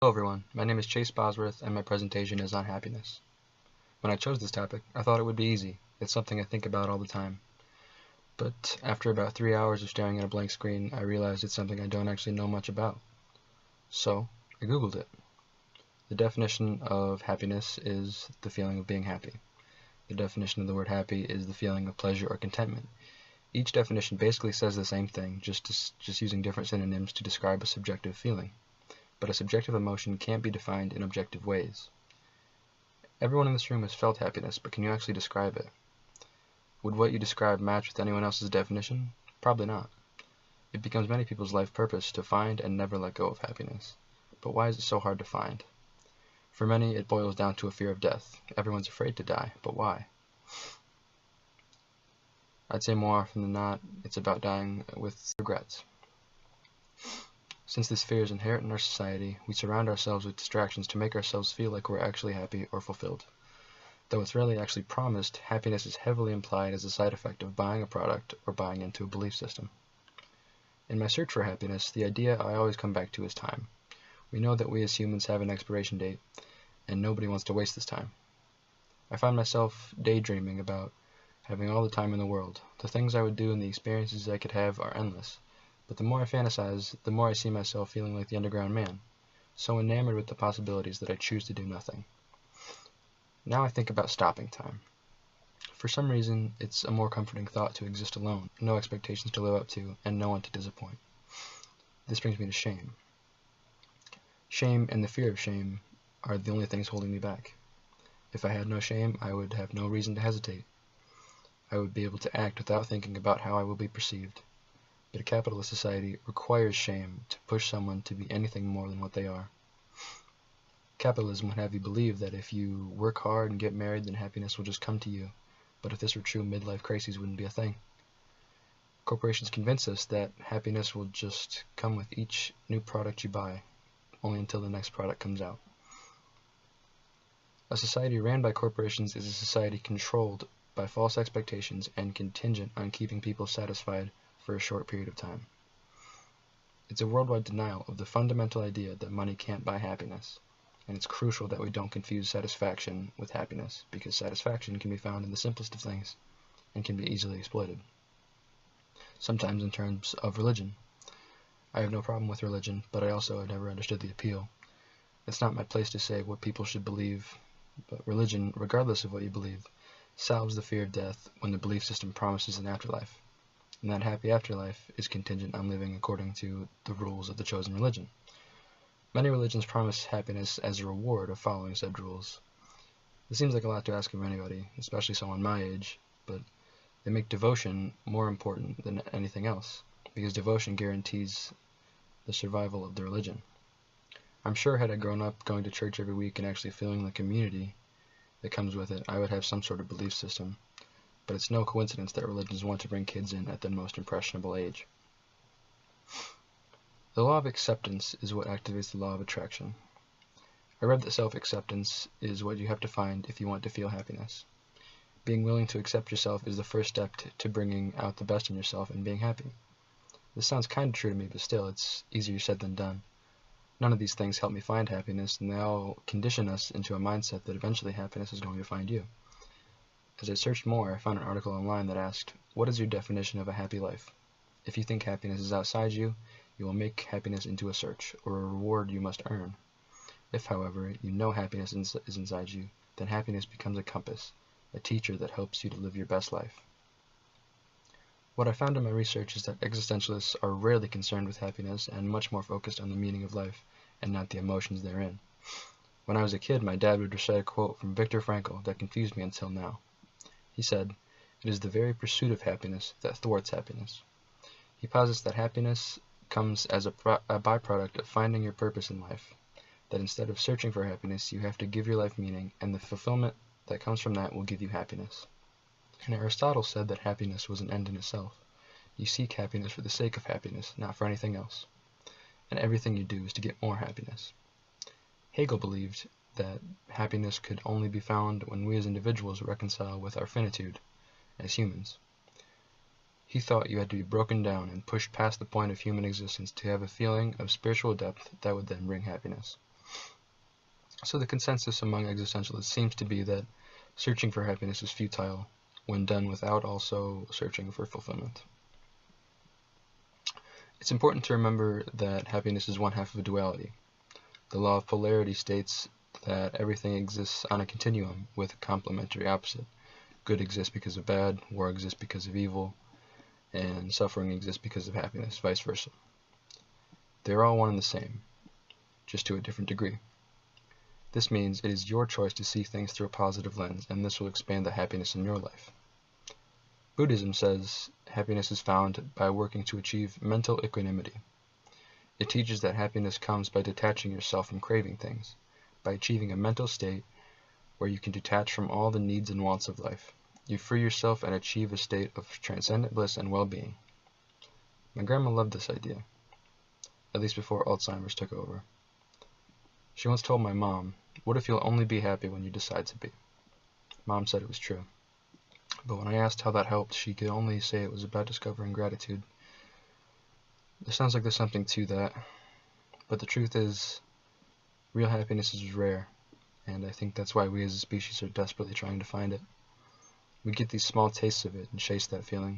Hello everyone, my name is Chase Bosworth and my presentation is on happiness. When I chose this topic, I thought it would be easy. It's something I think about all the time. But after about 3 hours of staring at a blank screen, I realized it's something I don't actually know much about. So, I Googled it. The definition of happiness is the feeling of being happy. The definition of the word happy is the feeling of pleasure or contentment. Each definition basically says the same thing, just using different synonyms to describe a subjective feeling. But a subjective emotion can't be defined in objective ways. Everyone in this room has felt happiness, but can you actually describe it? Would what you describe match with anyone else's definition? Probably not. It becomes many people's life purpose to find and never let go of happiness. But why is it so hard to find? For many, it boils down to a fear of death. Everyone's afraid to die, but why? I'd say more often than not, it's about dying with regrets. Since this fear is inherent in our society, we surround ourselves with distractions to make ourselves feel like we're actually happy or fulfilled. Though it's rarely actually promised, happiness is heavily implied as a side effect of buying a product or buying into a belief system. In my search for happiness, the idea I always come back to is time. We know that we as humans have an expiration date, and nobody wants to waste this time. I find myself daydreaming about having all the time in the world. The things I would do and the experiences I could have are endless. But the more I fantasize, the more I see myself feeling like the underground man, so enamored with the possibilities that I choose to do nothing. Now I think about stopping time. For some reason, it's a more comforting thought to exist alone, no expectations to live up to, and no one to disappoint. This brings me to shame. Shame and the fear of shame are the only things holding me back. If I had no shame, I would have no reason to hesitate. I would be able to act without thinking about how I will be perceived. But a capitalist society requires shame to push someone to be anything more than what they are. Capitalism would have you believe that if you work hard and get married, then happiness will just come to you. But if this were true, midlife crises wouldn't be a thing. Corporations convince us that happiness will just come with each new product you buy, only until the next product comes out. A society ran by corporations is a society controlled by false expectations and contingent on keeping people satisfied for a short period of time. It's a worldwide denial of the fundamental idea that money can't buy happiness, and it's crucial that we don't confuse satisfaction with happiness, because satisfaction can be found in the simplest of things and can be easily exploited. Sometimes in terms of religion. I have no problem with religion, but I also have never understood the appeal. It's not my place to say what people should believe, but religion, regardless of what you believe, salves the fear of death when the belief system promises an afterlife. And that happy afterlife is contingent on living according to the rules of the chosen religion. Many religions promise happiness as a reward of following said rules. It seems like a lot to ask of anybody, especially someone my age, but they make devotion more important than anything else, because devotion guarantees the survival of the religion. I'm sure had I grown up going to church every week and actually feeling the community that comes with it, I would have some sort of belief system. But it's no coincidence that religions want to bring kids in at their most impressionable age. The law of acceptance is what activates the law of attraction. I read that self-acceptance is what you have to find if you want to feel happiness. Being willing to accept yourself is the first step to bringing out the best in yourself and being happy. This sounds kind of true to me, but still, it's easier said than done. None of these things help me find happiness, and they all condition us into a mindset that eventually happiness is going to find you. As I searched more, I found an article online that asked, "What is your definition of a happy life? If you think happiness is outside you, you will make happiness into a search, or a reward you must earn. If, however, you know happiness is inside you, then happiness becomes a compass, a teacher that helps you to live your best life." What I found in my research is that existentialists are rarely concerned with happiness and much more focused on the meaning of life and not the emotions therein. When I was a kid, my dad would recite a quote from Viktor Frankl that confused me until now. He said, "It is the very pursuit of happiness that thwarts happiness." He posits that happiness comes as a byproduct of finding your purpose in life, that instead of searching for happiness, you have to give your life meaning, and the fulfillment that comes from that will give you happiness. And Aristotle said that happiness was an end in itself. You seek happiness for the sake of happiness, not for anything else. And everything you do is to get more happiness. Hegel believed that happiness could only be found when we as individuals reconcile with our finitude as humans. He thought you had to be broken down and pushed past the point of human existence to have a feeling of spiritual depth that would then bring happiness. So the consensus among existentialists seems to be that searching for happiness is futile when done without also searching for fulfillment. It's important to remember that happiness is one half of a duality. The law of polarity states that everything exists on a continuum with a complementary opposite. Good exists because of bad, war exists because of evil, and suffering exists because of happiness, vice versa. They're all one and the same, just to a different degree. This means it is your choice to see things through a positive lens, and this will expand the happiness in your life. Buddhism says happiness is found by working to achieve mental equanimity. It teaches that happiness comes by detaching yourself from craving things, by achieving a mental state where you can detach from all the needs and wants of life. You free yourself and achieve a state of transcendent bliss and well-being. My grandma loved this idea, at least before Alzheimer's took over. She once told my mom, "What if you'll only be happy when you decide to be?" Mom said it was true. But when I asked how that helped, she could only say it was about discovering gratitude. It sounds like there's something to that, but the truth is, real happiness is rare, and I think that's why we as a species are desperately trying to find it. We get these small tastes of it and chase that feeling.